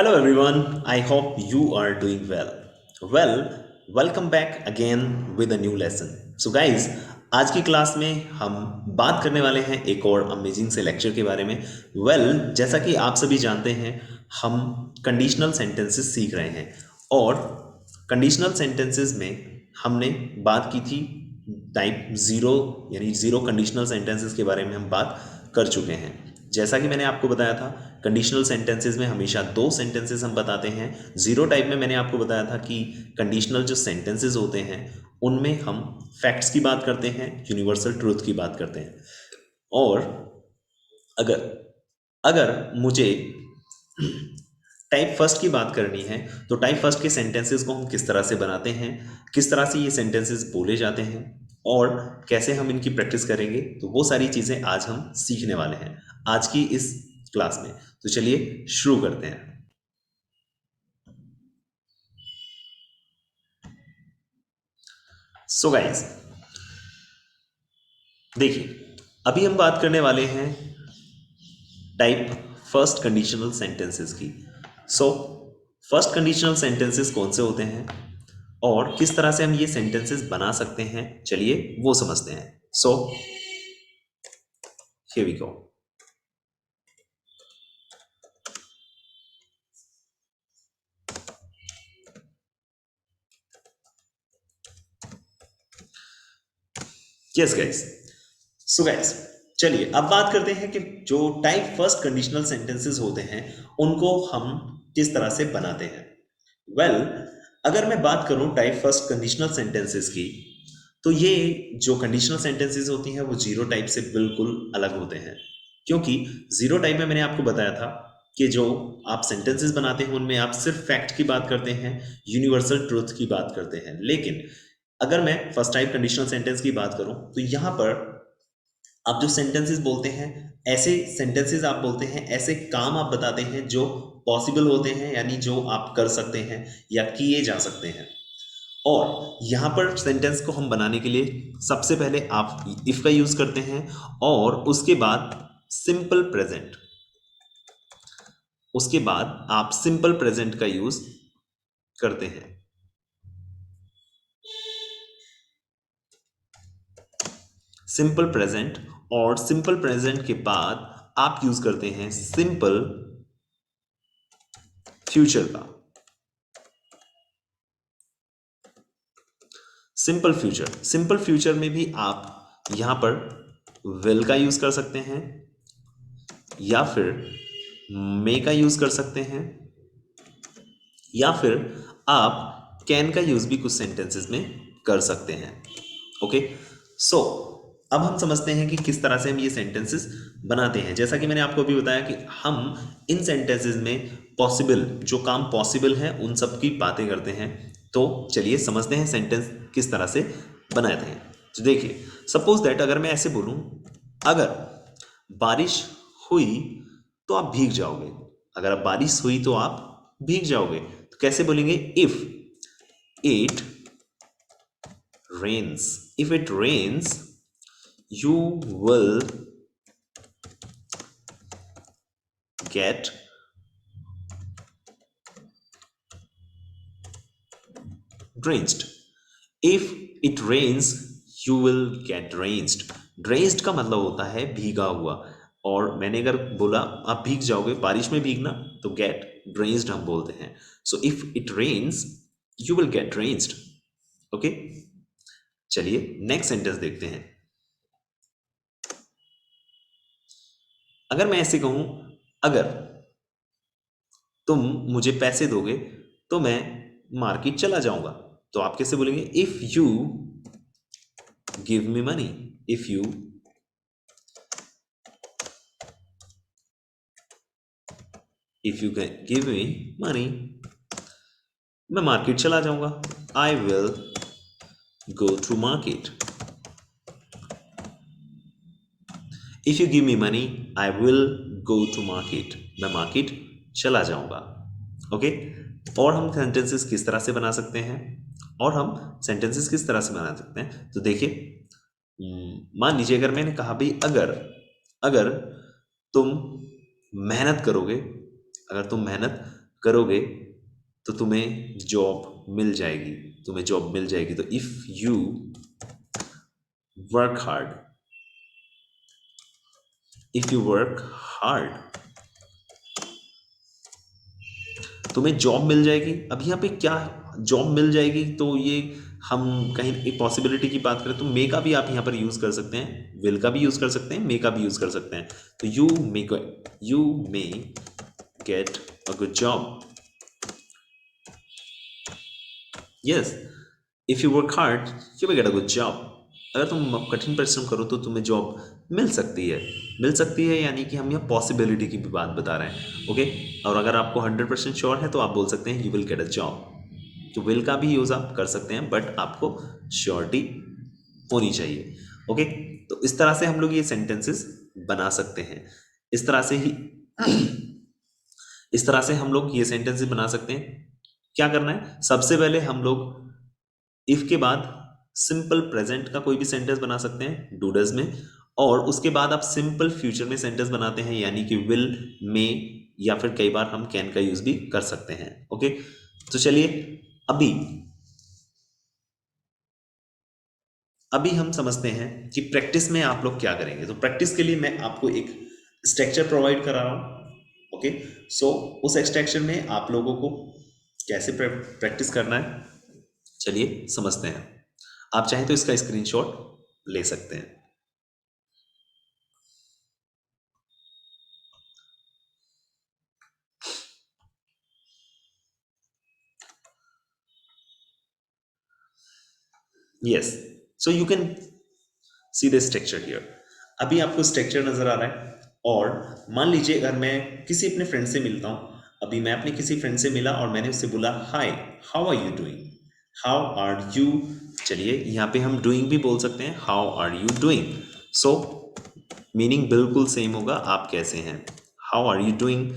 Hello everyone, I hope you are doing well. Well, welcome back again with a new lesson. So guys, आज की class में हम बात करने वाले हैं एक और अमेजिंग से लेक्चर के बारे में। जैसा कि आप सभी जानते हैं, हम कंडीशनल सेंटेंसेस सीख रहे हैं और कंडीशनल सेंटेंसेस में हमने बात की थी टाइप ज़ीरो यानी ज़ीरो कंडीशनल सेंटेंसेस के बारे में हम बात कर चुके हैं। जैसा कि मैंने आपको बताया था, कंडीशनल सेंटेंसेस में हमेशा दो सेंटेंसेस हम बताते हैं। ज़ीरो टाइप में मैंने आपको बताया था कि कंडीशनल जो सेंटेंसेस होते हैं उनमें हम फैक्ट्स की बात करते हैं, यूनिवर्सल ट्रूथ की बात करते हैं। और अगर अगर मुझे टाइप फर्स्ट की बात करनी है तो टाइप फर्स्ट के सेंटेंसेस को हम किस तरह से बनाते हैं, किस तरह से ये सेंटेंसेस बोले जाते हैं और कैसे हम इनकी प्रैक्टिस करेंगे, तो वो सारी चीज़ें आज हम सीखने वाले हैं आज की इस क्लास में। तो चलिए शुरू करते हैं। सो गाइस, देखिए, अभी हम बात करने वाले हैं टाइप फर्स्ट कंडीशनल सेंटेंसेस की। सो फर्स्ट कंडीशनल सेंटेंसेस कौन से होते हैं और किस तरह से हम ये सेंटेंसेस बना सकते हैं, चलिए वो समझते हैं। So here we go. Yes guys, so guys, चलिए अब बात करते हैं कि जो टाइप फर्स्ट कंडीशनल सेंटेंसेस होते हैं उनको हम किस तरह से बनाते हैं। वेल अगर मैं बात करूं टाइप फर्स्ट कंडीशनल सेंटेंसेस की, तो ये जो कंडीशनल सेंटेंसेस होती हैं वो जीरो टाइप से बिल्कुल अलग होते हैं। क्योंकि जीरो टाइप में मैंने आपको बताया था कि जो आप सेंटेंसेस बनाते हैं उनमें आप सिर्फ फैक्ट की बात करते हैं, यूनिवर्सल ट्रूथ की बात करते हैं। लेकिन अगर मैं फर्स्ट टाइप कंडीशनल सेंटेंस की बात करूं तो यहाँ पर आप जो सेंटेंसेस बोलते हैं, ऐसे सेंटेंसेस आप बोलते हैं, ऐसे काम आप बताते हैं जो पॉसिबल होते हैं, यानी जो आप कर सकते हैं या किए जा सकते हैं। और यहाँ पर सेंटेंस को हम बनाने के लिए सबसे पहले आप इफ का यूज करते हैं और उसके बाद सिंपल प्रेजेंट, उसके बाद आप सिंपल प्रेजेंट का यूज करते हैं। सिंपल प्रेजेंट और सिंपल प्रेजेंट के बाद आप यूज करते हैं सिंपल फ्यूचर का। सिंपल फ्यूचर में भी आप यहां पर विल का यूज कर सकते हैं या फिर मे का यूज कर सकते हैं या फिर आप कैन का यूज भी कुछ सेंटेंसेस में कर सकते हैं। ओके, सो अब हम समझते हैं कि किस तरह से हम ये सेंटेंसेस बनाते हैं। जैसा कि मैंने आपको अभी बताया कि हम इन सेंटेंसेस में पॉसिबल, जो काम पॉसिबल है उन सब की बातें करते हैं। तो चलिए समझते हैं सेंटेंस किस तरह से बनाते हैं। तो देखिए, सपोज दैट अगर मैं ऐसे बोलूं, अगर बारिश हुई तो आप भीग जाओगे। अगर अब बारिश हुई तो आप भीग जाओगे, तो कैसे बोलेंगे? It if it rains you will get drenched. If it rains you will get drenched. drenched का मतलब होता है भीगा हुआ, और मैंने अगर बोला आप भीग जाओगे, बारिश में भीगना, तो get drenched हम बोलते हैं। so if it rains you will get drenched. Okay, चलिए नेक्स्ट सेंटेंस देखते हैं। अगर मैं ऐसे कहूं, अगर तुम मुझे पैसे दोगे तो मैं मार्केट चला जाऊंगा, तो आप कैसे बोलेंगे? If you give me money. If you give me money, मैं मार्केट चला जाऊंगा। I will go to market. If you give me money I will go to market, मैं मार्केट चला जाऊंगा। ओके, और हम सेंटेंसेस किस तरह से बना सकते हैं, तो देखिए, मान लीजिए अगर मैंने कहा भाई, अगर अगर तुम मेहनत करोगे, अगर तुम मेहनत करोगे तो तुम्हें जॉब मिल जाएगी, तुम्हें जॉब मिल जाएगी। तो if you work hard, if you work hard, तुम्हें जॉब मिल जाएगी। अब यहाँ पे क्या, जॉब मिल जाएगी तो ये हम कहीं एक पॉसिबिलिटी की बात करें तो मे का भी आप यहाँ पर यूज कर सकते हैं, विल का भी यूज कर सकते हैं, मे का भी यूज कर सकते हैं। तो you may get a good job. Yes, if you work hard you will get a good job. अगर तुम कठिन परिश्रम करो तो तुम्हें जॉब मिल सकती है। मिल सकती है यानी कि हम यहाँ पॉसिबिलिटी की भी बात बता रहे हैं। ओके, और अगर आपको 100% श्योर है तो आप बोल सकते हैं you will get a job. तो विल का भी यूज़ आप कर सकते हैं बट आपको श्योरिटी होनी चाहिए। ओके, तो इस तरह से हम लोग ये सेंटेंसेस बना सकते हैं। इस तरह से ही इस तरह से हम लोग ये सेंटेंसेस बना सकते हैं। क्या करना है, सबसे पहले हम लोग इफ के बाद सिंपल प्रेजेंट का कोई भी सेंटेंस बना सकते हैं डू डज में, और उसके बाद आप सिंपल फ्यूचर में सेंटेंस बनाते हैं यानी कि विल, मे, या फिर कई बार हम कैन का यूज भी कर सकते हैं। ओके, तो चलिए अभी अभी हम समझते हैं कि प्रैक्टिस में आप लोग क्या करेंगे। तो प्रैक्टिस के लिए मैं आपको एक स्ट्रक्चर प्रोवाइड करा रहा हूँ। ओके, सो उस स्ट्रक्चर में आप लोगों को कैसे प्रैक्टिस करना है चलिए समझते हैं। आप चाहें तो इसका स्क्रीनशॉट ले सकते हैं। Yes, so you can see the structure here. अभी आपको स्ट्रक्चर नजर आ रहा है, और मान लीजिए अगर मैं किसी अपने फ्रेंड से मिलता हूँ, अभी मैं अपने किसी फ्रेंड से मिला और मैंने उससे बोला hi, how are you doing, how are you. चलिए यहाँ पे हम डूइंग भी बोल सकते हैं, how are you doing. So meaning बिल्कुल सेम होगा, आप कैसे हैं। How are you doing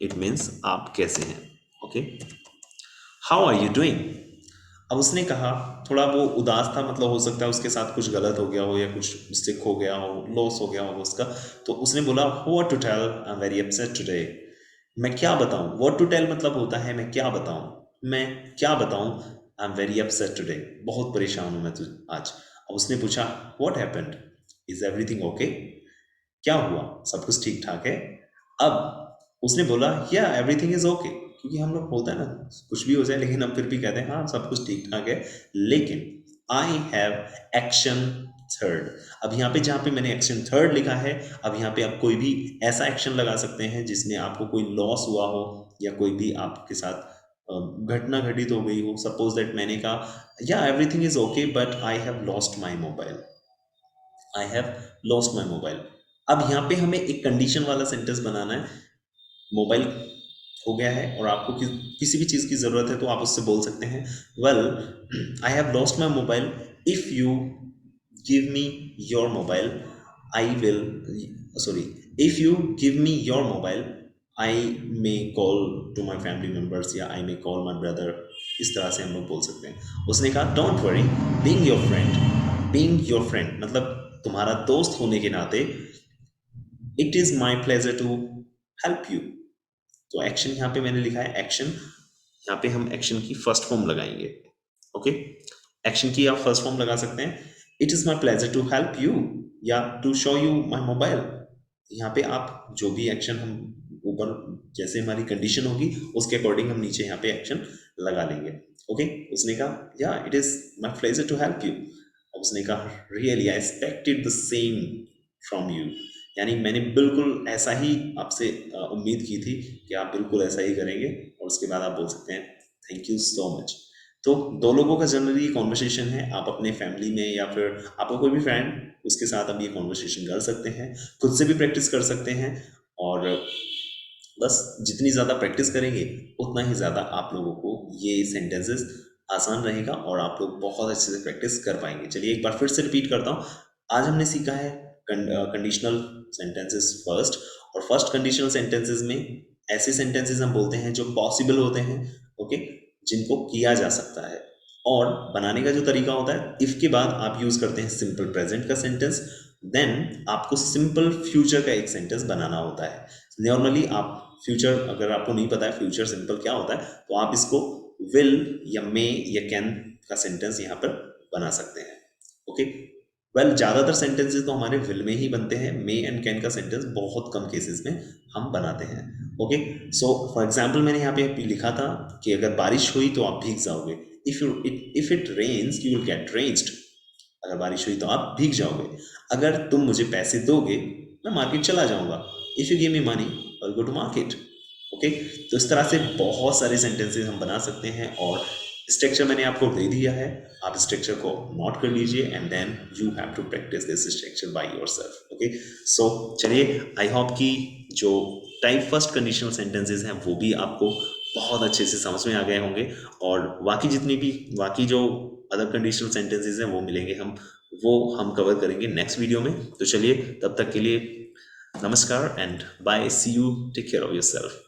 it means आप कैसे हैं। Okay, how are you doing. अब उसने कहा, थोड़ा वो उदास था, मतलब हो सकता है उसके साथ कुछ गलत हो गया हो या कुछ मिस्टेक हो गया हो, लॉस हो गया हो उसका। तो उसने बोला what to tell, I am very upset today. मैं क्या बताऊं, व्हाट टू टेल मतलब होता है मैं क्या बताऊं, मैं क्या बताऊं, आई एम वेरी अपसेट टुडे, बहुत परेशान हूं मैं आज। अब उसने पूछा what happened, is everything okay, क्या हुआ, सब कुछ ठीक ठाक है। अब उसने बोला या एवरीथिंग इज ओके, क्योंकि हम लोग होता है ना कुछ भी हो जाए लेकिन हम फिर भी कहते हैं हाँ सब कुछ ठीक ठाक है। लेकिन आई हैव एक्शन थर्ड। अब यहाँ पे जहाँ पे मैंने एक्शन थर्ड लिखा है, अब यहाँ पे आप कोई भी ऐसा एक्शन लगा सकते हैं जिसमें आपको कोई लॉस हुआ हो या कोई भी आपके साथ घटना घटित हो गई हो। सपोज दैट मैंने कहा या everything is okay but I have lost my mobile, I have lost my mobile. अब यहाँ पे हमें एक कंडीशन वाला सेंटेंस बनाना है। मोबाइल हो गया है और आपको किसी भी चीज़ की ज़रूरत है तो आप उससे बोल सकते हैं well, I have lost my mobile, if you give me your mobile I will, sorry, if you give me your mobile I may call to my family members या I may call my brother. इस तरह से हम लोग बोल सकते हैं। उसने कहा don't worry, being your friend, being your friend मतलब तुम्हारा दोस्त होने के नाते, it is my pleasure to help you. तो एक्शन यहाँ पे मैंने लिखा है एक्शन, यहाँ पे हम एक्शन की फर्स्ट फॉर्म लगाएंगे। ओके, एक्शन की आप फर्स्ट फॉर्म लगा सकते हैं, it is my pleasure to help you या to show you my mobile. यहाँ पे आप जो भी एक्शन हम ऊपर जैसे हमारी कंडीशन होगी उसके अकॉर्डिंग हम नीचे यहाँ पे एक्शन लगा लेंगे। ओके, उसने कहा yeah it is my pleasure to help you. उसने कहा really I expected the same from you, यानी मैंने बिल्कुल ऐसा ही आपसे उम्मीद की थी कि आप बिल्कुल ऐसा ही करेंगे। और उसके बाद आप बोल सकते हैं थैंक यू सो मच। तो दो लोगों का जनरली कॉन्वर्सेशन है, आप अपने फैमिली में या फिर आपका कोई भी फ्रेंड उसके साथ आप ये कॉन्वर्सेशन कर सकते हैं, खुद से भी प्रैक्टिस कर सकते हैं। और बस जितनी ज़्यादा प्रैक्टिस करेंगे उतना ही ज़्यादा आप लोगों को ये सेंटेंसेस आसान रहेगा और आप लोग बहुत अच्छे से प्रैक्टिस कर पाएंगे। चलिए एक बार फिर से रिपीट करता हूँ। आज हमने सीखा है कंडीशनल सेंटेंसेस फर्स्ट, और फर्स्ट कंडीशनल सेंटेंसेस में ऐसे सेंटेंसेस हम बोलते हैं जो पॉसिबल होते हैं। ओके, जिनको किया जा सकता है। और बनाने का जो तरीका होता है, इफ के बाद आप यूज करते हैं सिंपल प्रेजेंट का सेंटेंस, देन आपको सिंपल फ्यूचर का एक सेंटेंस बनाना होता है। नॉर्मली आप फ्यूचर अगर आपको नहीं पता है फ्यूचर सिंपल क्या होता है, तो आप इसको विल या मे या कैन का सेंटेंस यहाँ पर बना सकते हैं। ओके, वेल ज़्यादातर सेंटेंसेस तो हमारे विल में ही बनते हैं, मे एंड कैन का सेंटेंस बहुत कम केसेस में हम बनाते हैं। ओके, सो फॉर एग्जाम्पल मैंने यहाँ पे लिखा था कि अगर बारिश हुई तो आप भीग जाओगे। If it rains you will get drenched. अगर बारिश हुई तो आप भीग जाओगे। अगर तुम मुझे पैसे दोगे मैं मार्केट चला जाऊंगा। If you give me money I go to market. Okay, तो इस तरह से बहुत सारे सेंटेंसेस हम बना सकते हैं और स्ट्रक्चर मैंने आपको दे दिया है, आप स्ट्रक्चर को नोट कर लीजिए and then you have to practise this structure by yourself. Okay, so चलिए, आई होप कि जो टाइप फर्स्ट कंडीशनल सेंटेंसेस हैं वो भी आपको बहुत अच्छे से समझ में आ गए होंगे, और बाकी जो अदर कंडीशनल सेंटेंसेस हैं वो हम कवर करेंगे नेक्स्ट वीडियो में। तो चलिए, तब तक के लिए नमस्कार and bye, see you, take care of yourself.